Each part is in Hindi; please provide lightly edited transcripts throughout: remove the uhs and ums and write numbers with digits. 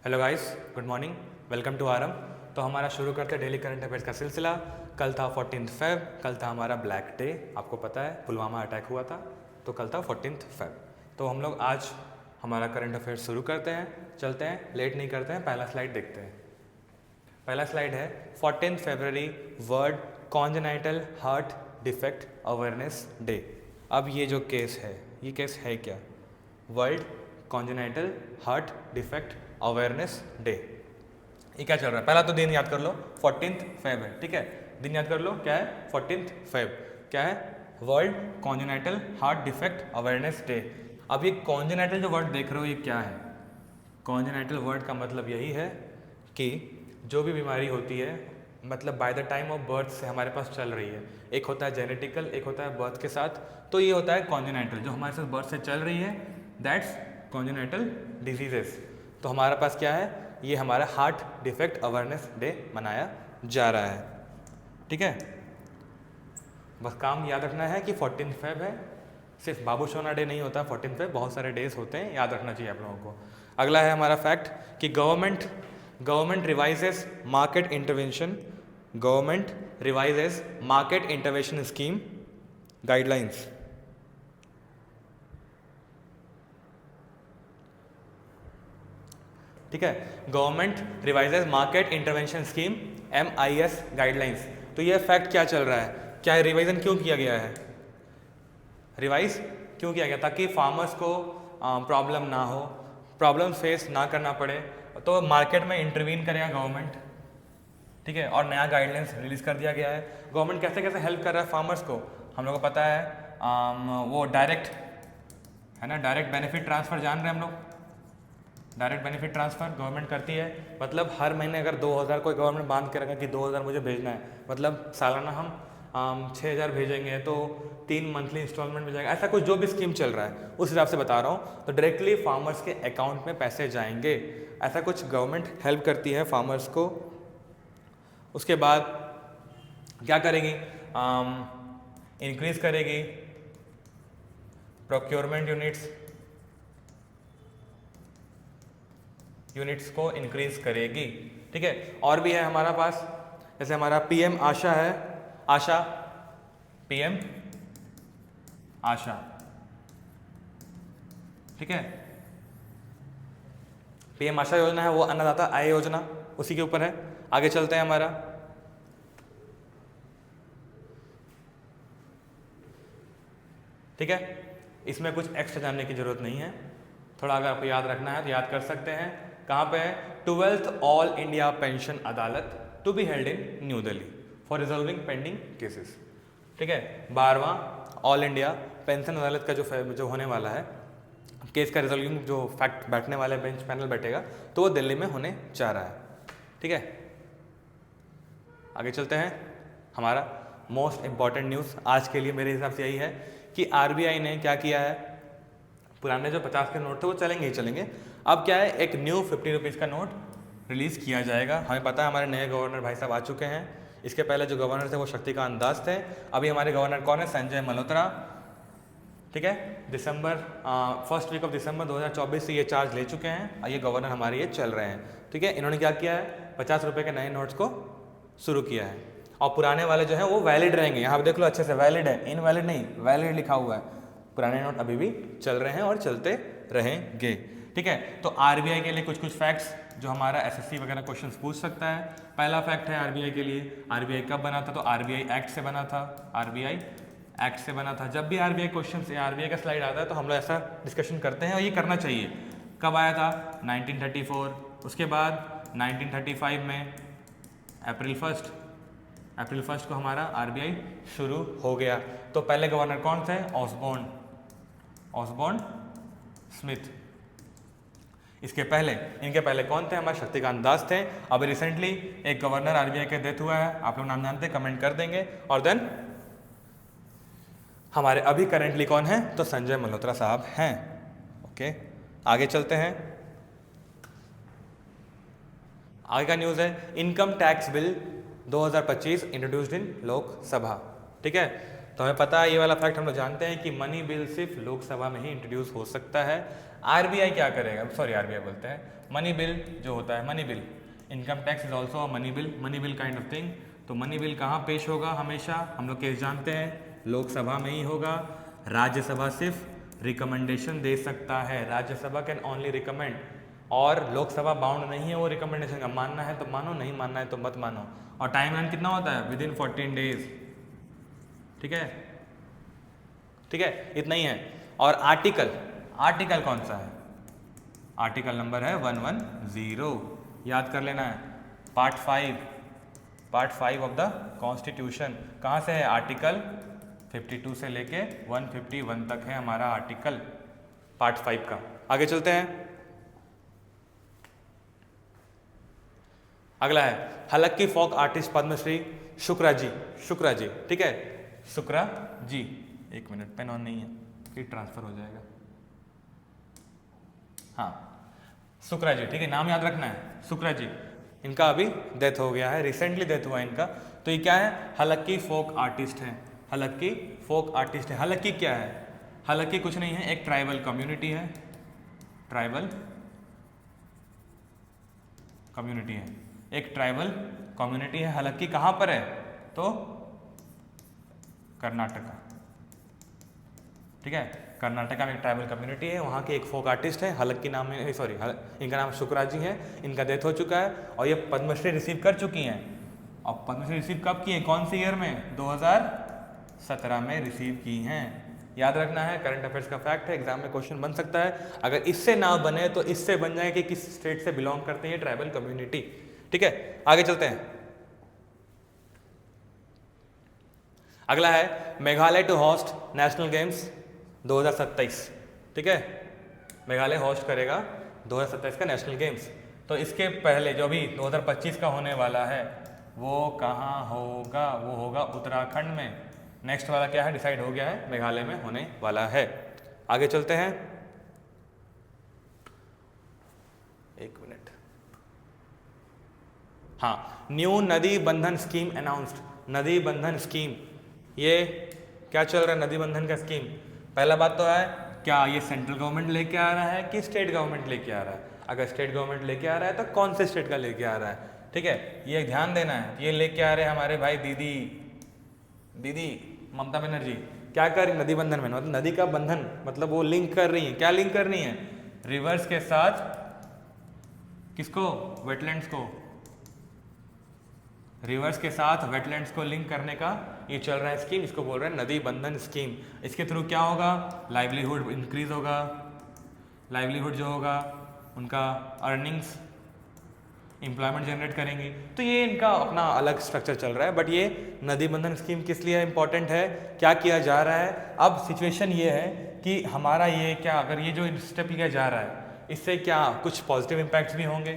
Hello guys, good morning, welcome to आरम। तो हमारा शुरू करते हैं डेली करंट अफेयर्स का सिलसिला। कल था 14 फेब, कल था हमारा ब्लैक डे। आपको पता है पुलवामा अटैक हुआ था, तो कल था 14 फेब। तो हम लोग आज हमारा करंट अफेयर्स शुरू करते हैं। चलते हैं, लेट नहीं करते हैं, पहला स्लाइड देखते हैं। पहला स्लाइड है 14 फरवरी world congenital heart defect awareness day. अब ये जो केस है, ये केस है क्या? World congenital heart defect awareness day. ये क्या चल रहा है? पहला तो दिन याद कर लो, 14 फेब है, ठीक है। दिन याद कर लो, क्या है? 14 फेब। क्या है? World congenital heart defect awareness day. अब ये कॉन्जेनाइटल जो वर्ड देख रहे हो, ये क्या है? कॉन्जेनाइटल वर्ड का मतलब यही है कि जो भी बीमारी होती है, मतलब by the time of birth से हमारे पास चल रही है। एक होता है जेनेटिकल, एक होता है बर्थ के साथ। तो ये होता है कॉन्जेनाइटल, जो हमारे साथ बर्थ से चल रही है, दैट्स कॉन्जेनाइटल डिजीजेस। तो हमारे पास क्या है? ये हमारा हार्ट डिफेक्ट अवेयरनेस डे मनाया जा रहा है, ठीक है। बस काम याद रखना है कि 14 फेब है, सिर्फ बाबू सोना डे नहीं होता 14 फेब, बहुत सारे डेज होते हैं, याद रखना चाहिए आप लोगों को। अगला है हमारा फैक्ट कि government revises market intervention, government revises market intervention scheme guidelines. ठीक है, government revises market intervention scheme MIS guidelines. तो ये फैक्ट क्या चल रहा है? क्या रिवाइजन क्यों किया गया है? रिवाइज क्यों किया गया? ताकि फार्मर्स को प्रॉब्लम ना हो, प्रॉब्लम फेस ना करना पड़े, तो मार्केट में इंटरवीन करेगा गवर्नमेंट, ठीक है। और नया गाइडलाइंस रिलीज कर दिया गया है। गवर्नमेंट कैसे कैसे हेल्प कर रहा है फार्मर्स को, हम लोग को पता है। वो डायरेक्ट है ना, डायरेक्ट बेनिफिट ट्रांसफ़र जान रहे हैं हम लोग। डायरेक्ट बेनिफिट ट्रांसफ़र गवर्नमेंट करती है, मतलब हर महीने अगर 2000 कोई गवर्नमेंट बांध के रखा कि 2000 मुझे भेजना है, मतलब सालाना हम 6000 भेजेंगे तो 3 मंथली इंस्टॉलमेंट में जाएगा। ऐसा कुछ जो भी स्कीम चल रहा है उस हिसाब से बता रहा हूँ, तो डायरेक्टली फार्मर्स के अकाउंट में पैसे जाएंगे। ऐसा कुछ गवर्नमेंट हेल्प करती है फार्मर्स को। उसके बाद क्या करेगी? इंक्रीज करेगी प्रोक्योरमेंट यूनिट्स को इंक्रीज करेगी, ठीक है। और भी है हमारा पास, जैसे हमारा PM आशा है, PM आशा, ठीक है। PM आशा योजना है, वो अन्नदाता आय योजना, उसी के ऊपर है। आगे चलते हैं हमारा, ठीक है। इसमें कुछ एक्स्ट्रा जानने की जरूरत नहीं है, थोड़ा अगर आपको याद रखना है तो याद कर सकते हैं। कहाँ पे है? 12th all India pension adalat to be held in New Delhi for resolving pending cases, ठीक है। 12वां ऑल इंडिया पेंशन अदालत का जो होने वाला है, केस का रिजॉल्विंग जो फैक्ट बैठने वाले बेंच पैनल बैठेगा, तो वो दिल्ली में होने जा रहा है, ठीक है। आगे चलते हैं। हमारा मोस्ट इम्पॉर्टेंट न्यूज़ आज के लिए मेरे हिसाब से यही है कि RBI ने क्या किया है, पुराने जो 50 के नोट थे वो चलेंगे ही चलेंगे। अब क्या है, एक न्यू 50 रुपीज़ का नोट रिलीज़ किया जाएगा। हमें पता है हमारे नए गवर्नर भाई साहब आ चुके हैं। इसके पहले जो गवर्नर थे वो शक्तिकांत दास थे। अभी हमारे गवर्नर कौन है? संजय मल्होत्रा, ठीक है। फर्स्ट वीक ऑफ दिसंबर 2024 से ये चार्ज ले चुके हैं और ये गवर्नर हमारे ये चल रहे हैं, ठीक है। इन्होंने क्या किया है? 50 रुपये के नए नोट्स को शुरू किया है, और पुराने वाले जो हैं वो वैलिड रहेंगे। यहाँ पे देख लो अच्छे से, वैलिड है, इनवैलिड नहीं, वैलिड लिखा हुआ है। पुराने नोट अभी भी चल रहे हैं और चलते रहेंगे, ठीक है। तो RBI के लिए कुछ कुछ फैक्ट्स जो हमारा SSC वगैरह क्वेश्चंस पूछ सकता है। पहला फैक्ट है RBI के लिए, RBI कब बना था? तो RBI एक्ट से बना था, RBI एक्ट से बना था। जब भी RBI क्वेश्चन से RBI का स्लाइड आता है तो हम लोग ऐसा डिस्कशन करते हैं, और ये करना चाहिए। कब आया था? 1934। उसके बाद 1935 में अप्रैल 1 को हमारा RBI शुरू हो गया। तो पहले गवर्नर कौन थे? Osborne Smith. इनके पहले कौन थे? हमारे शक्तिकांत दास थे। अभी रिसेंटली एक गवर्नर RBI के डेथ हुआ है, आप लोग नाम जानते हैं, कमेंट कर देंगे। और देन हमारे अभी करेंटली कौन है? तो संजय मल्होत्रा साहब हैं, ओके। आगे चलते हैं। आगे का न्यूज़ है income tax bill 2025 introduced in Lok Sabha, ठीक है। तो हमें पता है ये वाला फैक्ट हम लोग जानते हैं कि मनी बिल सिर्फ लोकसभा में ही इंट्रोड्यूस हो सकता है। आरबीआई क्या करेगा, सॉरी आरबीआई बोलते हैं, मनी बिल जो होता है, money bill, income tax is also money bill kind of thing. तो मनी बिल कहाँ पेश होगा, हमेशा हम लोग केस जानते हैं लोकसभा में ही होगा। राज्यसभा सिर्फ रिकमेंडेशन दे सकता है, राज्यसभा कैन ओनली रिकमेंड, और लोकसभा बाउंड नहीं है वो रिकमेंडेशन का, मानना है तो मानो, नहीं मानना है तो मत मानो। और टाइम लाइन कितना होता है, विद इन 14 डेज, ठीक है, ठीक है, इतना ही है। और आर्टिकल कौन सा है, आर्टिकल नंबर है 110, याद कर लेना है। पार्ट 5 ऑफ द कॉन्स्टिट्यूशन कहाँ से है, आर्टिकल 52 से लेके 151 तक है हमारा आर्टिकल पार्ट 5 का। आगे चलते हैं, अगला है हलक्की फोक आर्टिस्ट पद्मश्री शुक्रा जी, ठीक है, शुक्रा जी, एक मिनट, पेन ऑन नहीं है, फिर ट्रांसफर हो जाएगा। हाँ, शुक्रा जी, ठीक है, नाम याद रखना है, शुक्रा जी। इनका अभी डेथ हो गया है, रिसेंटली डेथ हुआ है इनका। तो ये क्या है, हलक्की फोक आर्टिस्ट है, हलक्की फोक आर्टिस्ट है। हलक्की क्या है, हलक्की कुछ नहीं है, एक ट्राइबल कम्युनिटी है, ट्राइबल कम्युनिटी है, एक ट्राइबल कम्युनिटी है। हलक्की कहाँ पर है, तो कर्नाटका, ठीक है, कर्नाटका में एक ट्राइबल कम्युनिटी है, वहाँ के एक फोक आर्टिस्ट है, हलक्की नाम है, सॉरी इनका नाम शुक्रा जी है। इनका डेथ हो चुका है और ये पद्मश्री रिसीव कर चुकी हैं। और पद्मश्री रिसीव कब की है, कौन सी ईयर में, 2017 में रिसीव की हैं। याद रखना है, करंट अफेयर्स का फैक्ट है, एग्जाम में क्वेश्चन बन सकता है। अगर इससे ना बने तो इससे बन जाए कि किस स्टेट से बिलोंग करते हैं ट्राइबल कम्युनिटी, ठीक है। आगे चलते हैं, अगला है Meghalaya to host national games 2027, ठीक है, मेघालय होस्ट करेगा 2027 का नेशनल गेम्स। तो इसके पहले जो भी 2025 का होने वाला है वो कहाँ होगा, वो होगा उत्तराखंड में। नेक्स्ट वाला क्या है, डिसाइड हो गया है, मेघालय में होने वाला है। आगे चलते हैं, एक मिनट, हाँ, न्यू नदी बंधन स्कीम अनाउंस्ड। नदी बंधन स्कीम, ये क्या चल रहा है, नदी बंधन का स्कीम। पहला बात तो है, क्या ये सेंट्रल गवर्नमेंट लेके आ रहा है कि स्टेट गवर्नमेंट लेके आ रहा है। अगर स्टेट गवर्नमेंट लेके आ रहा है तो कौन से स्टेट का लेके आ रहा है, ठीक है, ये ध्यान देना है। ये लेके आ रहे हैं हमारे भाई दीदी ममता बनर्जी। क्या कर रही, नदी बंधन में, मतलब नदी का बंधन, मतलब वो लिंक कर रही है। क्या लिंक कर रही है, रिवर्स के साथ किसको, वेटलैंड्स को, रिवर्स के साथ वेटलैंड्स को लिंक करने का ये चल रहा है स्कीम, इसको बोल रहे हैं नदी बंधन स्कीम। इसके थ्रू क्या होगा, लाइवलीहुड इंक्रीज होगा, लाइवलीहुड जो होगा उनका अर्निंग्स, एम्प्लॉयमेंट जनरेट करेंगी। तो ये इनका अपना अलग स्ट्रक्चर चल रहा है। बट ये नदी बंधन स्कीम किस लिए इंपॉर्टेंट है, क्या किया जा रहा है। अब सिचुएशन ये है कि हमारा ये क्या, अगर ये जो स्टेप लिया जा रहा है इससे क्या कुछ पॉजिटिव इम्पैक्ट्स भी होंगे,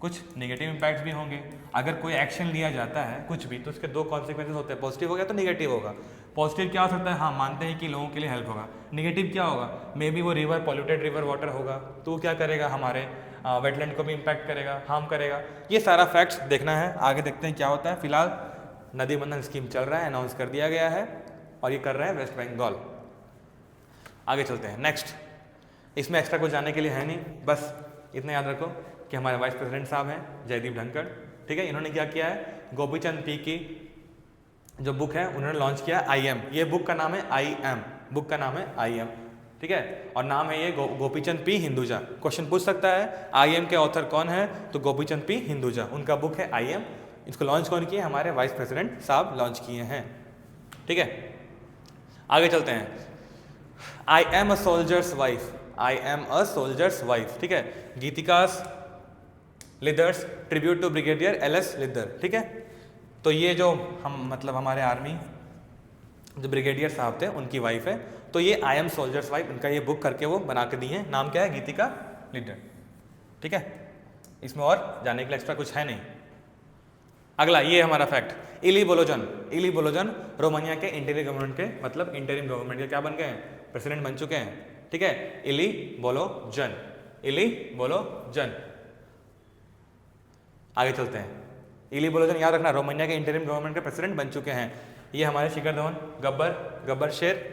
कुछ नेगेटिव इम्पैक्ट्स भी होंगे। अगर कोई एक्शन लिया जाता है कुछ भी तो उसके दो कॉन्सिक्वेंसेस होते हैं, पॉजिटिव हो गया तो नेगेटिव होगा। पॉजिटिव क्या हो सकता है, हाँ मानते हैं कि लोगों के लिए हेल्प होगा। नेगेटिव क्या होगा, मे बी वो रिवर, पॉल्यूटेड रिवर वाटर होगा तो वो क्या करेगा, हमारे वेटलैंड को भी इम्पैक्ट करेगा, हार्म करेगा। ये सारा फैक्ट्स देखना है, आगे देखते हैं क्या होता है। फिलहाल नदी बंधन स्कीम चल रहा है, अनाउंस कर दिया गया है और ये कर रहे हैं वेस्ट बंगाल। आगे चलते हैं नेक्स्ट। इसमें एक्स्ट्रा कुछ जाने के लिए है नहीं, बस इतना याद रखो कि हमारे वाइस प्रेसिडेंट साहब हैं जयदीप धनखड़, ठीक है। इन्होंने क्या किया है, गोपीचंद पी की जो बुक है उन्होंने लॉन्च किया IM। ये बुक का नाम है IM, बुक का नाम है IM, ठीक है, और नाम है ये गोपीचंद पी हिंदुजा। क्वेश्चन पूछ सकता है IM के ऑथर कौन है, तो गोपीचंद पी हिंदुजा, उनका बुक है IM। इसको लॉन्च कौन किए, हमारे वाइस प्रेसिडेंट साहब लॉन्च किए हैं, ठीक है। आगे चलते हैं, I am a soldier's wife, I am a soldier's wife, ठीक है, Geetika's Lidder's tribute to brigadier LS Lidder, ठीक है। तो ये जो हम मतलब हमारे आर्मी जो ब्रिगेडियर साहब थे उनकी वाइफ है। तो ये आई एम सोल्जर्स वाइफ, इनका ये बुक करके वो बना के दी है, नाम क्या है, गीतिका लिदर, ठीक है। इसमें और जाने के लिए एक्स्ट्रा कुछ है नहीं। अगला ये हमारा फैक्ट, इली बोलोजन रोमानिया के इंटीरियर गवर्नमेंट के, मतलब इंटरिम गवर्नमेंट के क्या बन गए हैं, प्रेसिडेंट बन चुके हैं, ठीक है। इली बोलोजन। आगे चलते हैं, इली बोलोजन याद रखना, रोमानिया के इंटरिम गवर्नमेंट के प्रेसिडेंट बन चुके हैं। ये हमारे शिखर धवन, गब्बर शेर,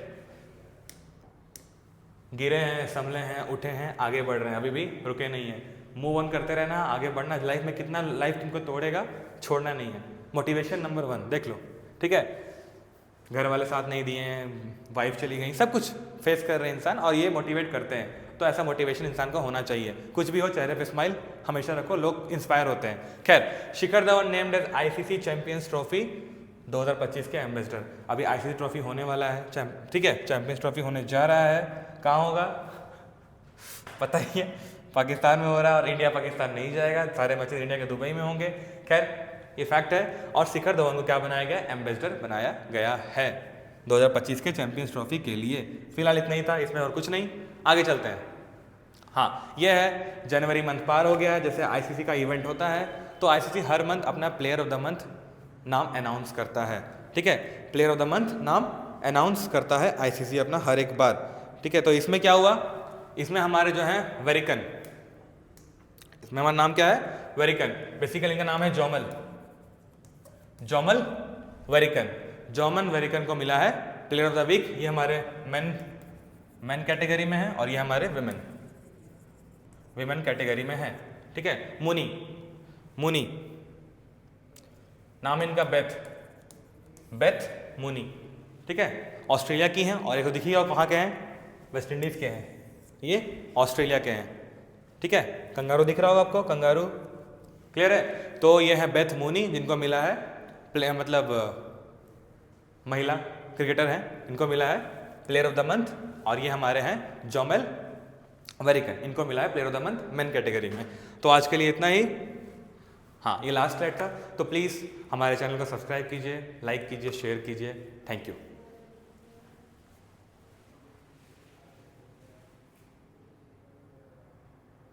गिरे हैं, संभले हैं, उठे हैं, आगे बढ़ रहे हैं, अभी भी रुके नहीं है। मूव ऑन करते रहना, आगे बढ़ना। लाइफ में कितना लाइफ तुमको तोड़ेगा, छोड़ना नहीं है। मोटिवेशन नंबर 1 देख लो, ठीक है। घर वाले साथ नहीं दिए हैं, वाइफ चली गई, सब कुछ फेस कर रहे हैं इंसान, और ये मोटिवेट करते हैं। तो ऐसा मोटिवेशन इंसान को होना चाहिए। कुछ भी हो, चेहरे पे स्माइल हमेशा रखो, लोग इंस्पायर होते हैं। खैर, Shikhar Dhawan named as ICC champions trophy 2025 के एम्बेसडर। अभी आईसीसी ट्रॉफी होने वाला है, ठीक है, चैंपियंस ट्रॉफी होने जा रहा है। कहाँ होगा पता ही है, पाकिस्तान में हो रहा है, और इंडिया पाकिस्तान नहीं जाएगा, सारे मैचेस इंडिया के दुबई में होंगे। खैर, ये फैक्ट है। और शिखर धवन को क्या बनाया गया, एम्बेसडर बनाया गया है 2025 के चैंपियंस ट्रॉफी के लिए। फिलहाल इतना ही था, इसमें और कुछ नहीं। आगे चलते हैं। हाँ, ये है जनवरी मंथ पार हो गया है। जैसे आईसीसी का इवेंट होता है, तो आईसीसी हर मंथ अपना प्लेयर ऑफ द मंथ नाम अनाउंस करता है, ठीक है। प्लेयर ऑफ द मंथ नाम अनाउंस करता है आईसीसी अपना हर एक बार, ठीक है। तो इसमें क्या हुआ, इसमें हमारे जो हैं वेरिकन, इसमें हमारा नाम क्या है, वेरिकन। बेसिकली इनका नाम है जोमल वेरिकन। जोमन वेरिकन को मिला है प्लेयर ऑफ द वीक। ये हमारे मेन कैटेगरी में है, और ये हमारे विमेन कैटेगरी में है, ठीक है। मुनी नाम इनका बेथ मुनी, ठीक है। ऑस्ट्रेलिया की हैं, और एक तो दिखिए, और कहाँ के हैं, वेस्ट इंडीज़ के हैं, ये ऑस्ट्रेलिया के हैं, ठीक है। कंगारू दिख रहा होगा आपको, कंगारू, क्लियर है। तो ये है बेथ मूनी, जिनको मिला है मतलब महिला क्रिकेटर हैं, इनको मिला है प्लेयर ऑफ द मंथ। और ये हमारे हैं जोमल वेरिकन, इनको मिला है player of the month main category में। तो आज के लिए इतना ही। हाँ, ये लास्ट स्लाइड था। तो प्लीज़ हमारे चैनल को सब्सक्राइब कीजिए, लाइक कीजिए, शेयर कीजिए। Thank you.